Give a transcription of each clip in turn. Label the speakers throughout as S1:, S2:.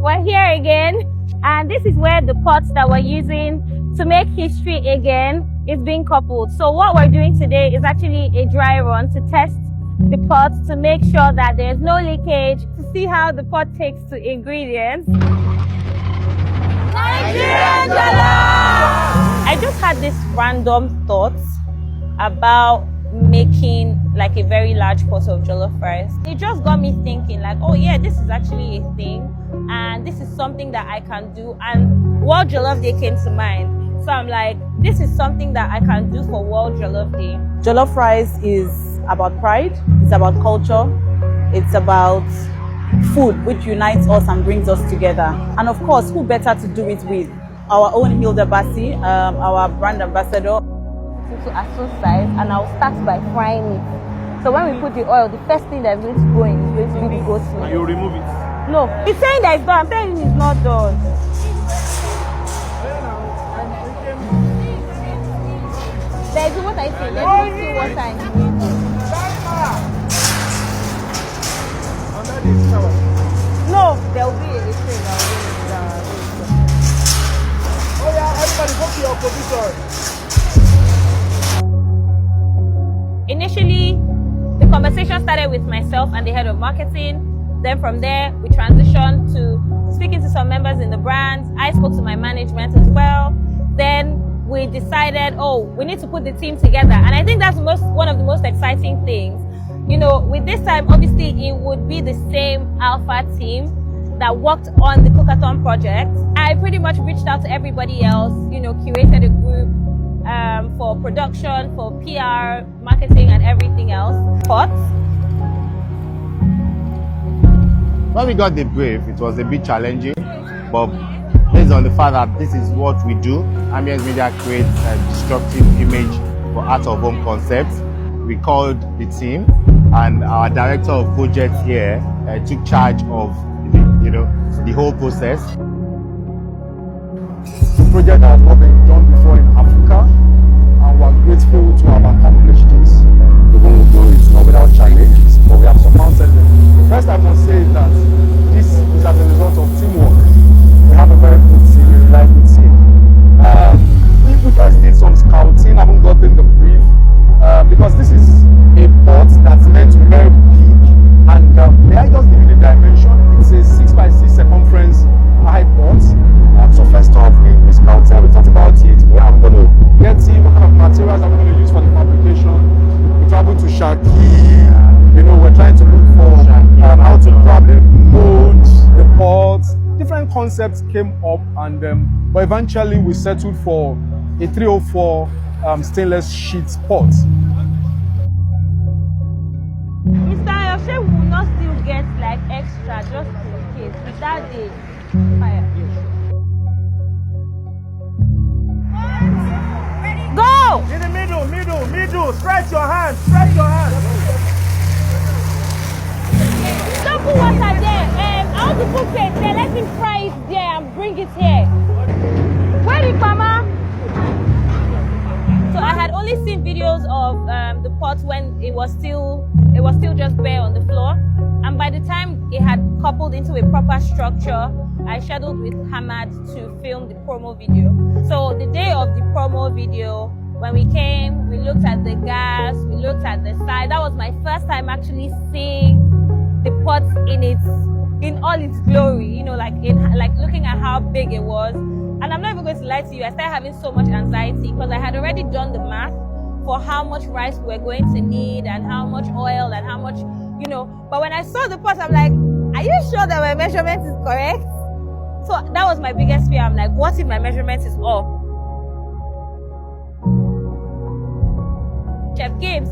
S1: We're here again, and this is where the pots that we're using to make history again is being coupled. So what we're doing today is actually a dry run to test the pots to make sure that there's no leakage, to see how the pot takes to ingredients. Nigerian jollof! I just had this random thought about making like a very large pot of jollof rice. It just got me thinking like, oh yeah, this is actually a thing and this is something that I can do, and World Jollof Day came to mind. So I'm like, this is something that I can do for World Jollof Day.
S2: Jollof rice is about pride, it's about culture, it's about food which unites us and brings us together. And of course, who better to do it with? Our own Hilda Baci, our brand ambassador.
S1: To a so size, and I'll start by frying it. So when we put the oil, the first thing that's going to go in is going to be the goat meat.
S3: And you remove it?
S1: No, he's saying that it's done. I'm telling him it's not done. There's what I say. Let me see what I need. No, there will be a train.
S3: Oh yeah, everybody go to your position.
S1: Initially, the conversation started with myself and the head of marketing. Then from there, we transitioned to speaking to some members in the brand. I spoke to my management as well. Then we decided, oh, we need to put the team together. And I think that's one of the most exciting things. You know, with this time, obviously, it would be the same Alpha team that worked on the Cookathon project. I pretty much reached out to everybody else, you know, curated a group for production, for PR, marketing, and everything else. Pots.
S4: When we got the brief, it was a bit challenging, but based on the fact that this is what we do, Ambience Media creates a disruptive image for out of home concepts. We called the team, and our director of projects here took charge of the whole process.
S3: The project has not been done before in Africa, and we're grateful to have accomplished this. Even though it's not without challenges, but we have surmounted them. First, I must say that this is as a result of teamwork. We have a very good team, a reliable team. We just did some scouting, haven't gotten the brief, because this is a pot that's meant to be very big, and may I just give you the dimension? It's a 6x6 circumference high pot. So first off, we scouted, we talked about it, where I'm going to get in, what kind of materials I'm going to use for the fabrication. We traveled to Shaki, you know, we're trying to look for how to grab the molds, the pots. Different concepts came up, and but eventually we settled for a 304 stainless sheet pot.
S1: Mr. Ayoshe will not still get like extra just in case. With that day, fire. Go!
S3: In the middle, stretch your hand, stretch your hand.
S1: Don't put water there. I want to put it there. Let him fry it there and bring it here. Where is Mama? So I had only seen videos of the pot when it was still just bare on the floor, and by the time it had coupled into a proper structure, I scheduled with Hamad to film the promo video. So the day of the promo video, when we came, we looked at the gas, we looked at the side. That was my first time actually seeing the pot in all its glory. You know, like looking at how big it was. And I'm not even going to lie to you, I started having so much anxiety because I had already done the math for how much rice we're going to need and how much oil and how much, you know. But when I saw the pot, I'm like, are you sure that my measurement is correct? So that was my biggest fear. I'm like, what if my measurement is off? Chef Gibbs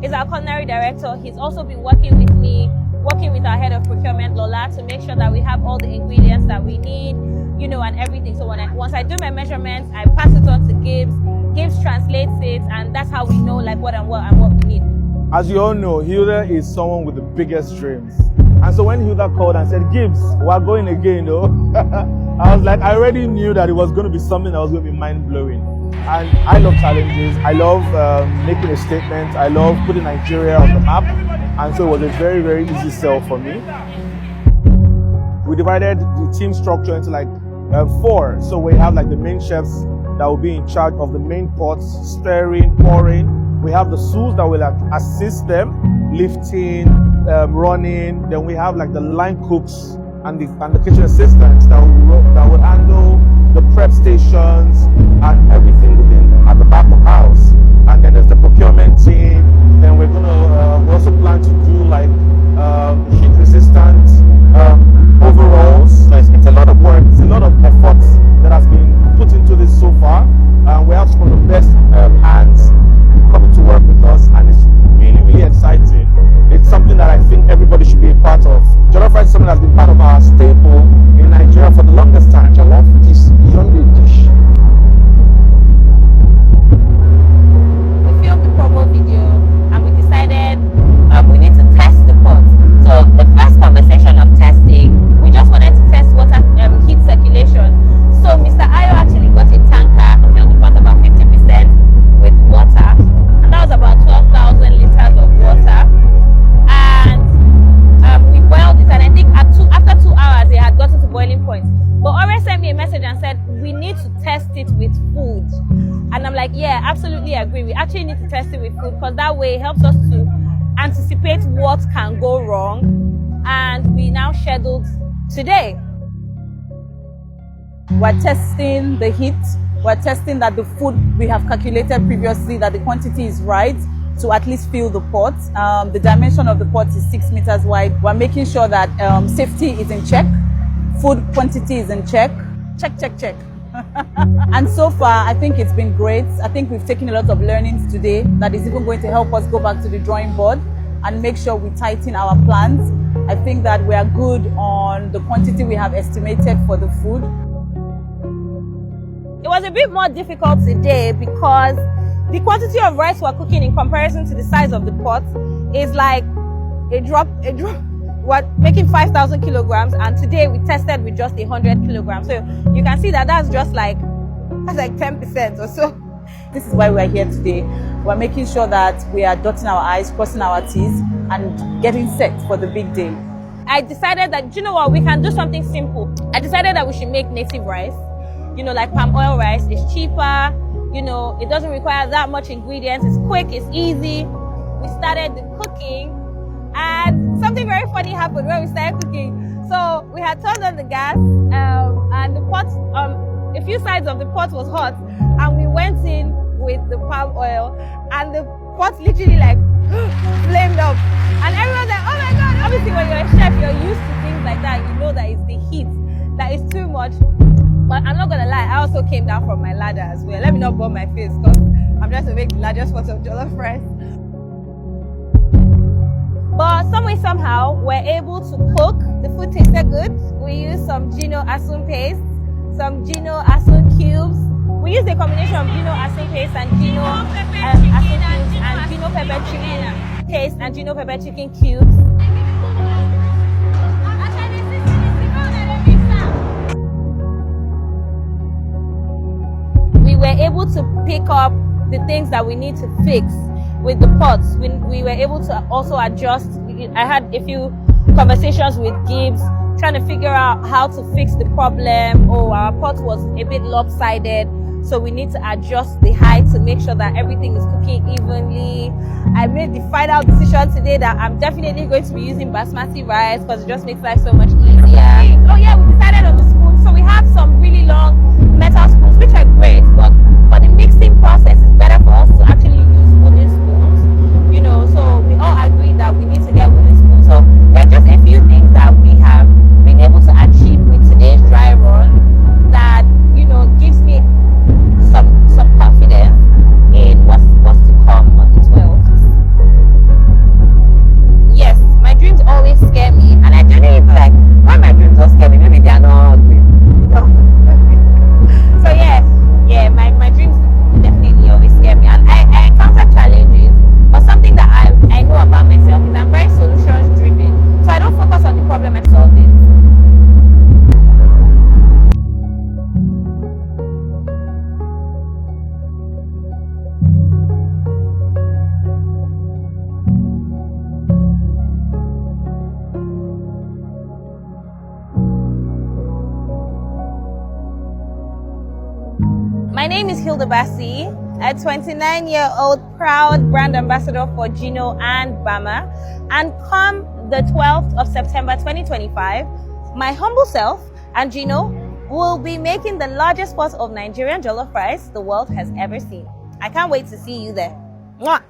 S1: is our culinary director. He's also been working with me, working with our head of procurement, Lola, to make sure that we have all the ingredients that we need, you know, and everything. So once I do my measurements, I pass it on to Gibbs. Gibbs translates it, and that's how we know like what we need.
S3: As you all know, Hilda is someone with the biggest dreams. And so when Hilda called and said, Gibbs, we're going again though, I was like, I already knew that it was going to be something that was going to be mind-blowing. And I love challenges. I love making a statement. I love putting Nigeria on the map. And so it was a very, very easy sell for me. we divided the team structure into like 4. So we have like the main chefs that will be in charge of the main pots, stirring, pouring. We have the sous that will assist them, lifting, running. Then we have like the line cooks and the kitchen assistants that will handle the prep stations and everything at the back of the house. And then there's the procurement team. Then we're gonna we also plan to do like heat resistant overalls. So it's a lot of work. It's a lot of effort that has been put into this so far. We have some of the best hands coming to work with us, and it's really, really exciting. It's something that I think everybody should be a part of. Jollof rice is something that's been part of our staple in Nigeria for the longest time. Jollof is beyond a dish.
S1: We filmed the promo video and we decided we need to test the pot. So the first conversation of testing, we just wanted to test water heat circulation. So Mr. Ayo actually got a tanker, filled the pot about 50% with water, and that was about 12,000 liters of water. And we boiled it, and I think after 2 hours it had gotten to boiling point. But Ore sent me a message and said we need to test it with food, and I'm like, yeah, absolutely agree. We actually need to test it with food because that way it helps us to anticipate what can go wrong. And we now scheduled today.
S2: We're testing the heat. We're testing that the food we have calculated previously, that the quantity is right to at least fill the pot. The dimension of the pot is 6 meters wide. We're making sure that safety is in check, food quantity is in check. Check, check, check. And so far, I think it's been great. I think we've taken a lot of learnings today that is even going to help us go back to the drawing board and make sure we tighten our plans. I think that we are good on the quantity we have estimated for the food.
S1: It was a bit more difficult today because the quantity of rice we're cooking in comparison to the size of the pot is like a drop. We're making 5,000 kilograms, and today we tested with just 100 kilograms. So you can see that that's like 10% or so.
S2: This is why we're here today. We're making sure that we are dotting our I's, crossing our T's, and getting set for the big day.
S1: I decided that, you know what, we can do something simple. I decided that we should make native rice. You know, like palm oil rice. It's cheaper. You know, it doesn't require that much ingredients. It's quick, it's easy. We started the cooking, and something very funny happened when we started cooking. So we had turned on the gas, and the pot, a few sides of the pot was hot, and we went in with the palm oil, and the pot literally like flamed up, and everyone's like, oh my god. Obviously when you're a chef, you're used to things like that. You know that it's the heat that is too much. But I'm not gonna lie, I also came down from my ladder as well. Let me not burn my face because I'm trying to make the largest pot of jollof rice. But some way, somehow, we're able to cook. The food tasted good. We used some Gino asun paste, some Gino asun cubes. We used a combination of Gino asun paste and Gino asun cubes and Gino pepper chicken paste and Gino pepper chicken cubes. We were able to pick up the things that we need to fix with the pots. We were able to also adjust. I had a few conversations with Gibbs trying to figure out how to fix the problem. Oh, our pot was a bit lopsided, so we need to adjust the height to make sure that everything is cooking evenly. I made the final decision today that I'm definitely going to be using basmati rice because it just makes life so much easier. Oh yeah, we decided on the spoon. So we have some really long metal spoons, which are great, but for the mixing process, it's better for us to actually use wooden spoons. You know, so we all agreed that we need to get wooden spoons. So there are just a few things that we have been able to achieve with today's dry run that, you know, gives me some confidence in what's to come on the 12th. Yes, my dreams always scare me, and I genuinely feel like why my dreams don't scare me, maybe they are not real. So yeah, my dreams definitely always scare me, and I My name is Hilda Baci, a 29-year-old proud brand ambassador for Gino and Bama. And come the 12th of September 2025, my humble self and Gino will be making the largest pot of Nigerian jollof rice the world has ever seen. I can't wait to see you there. Mwah!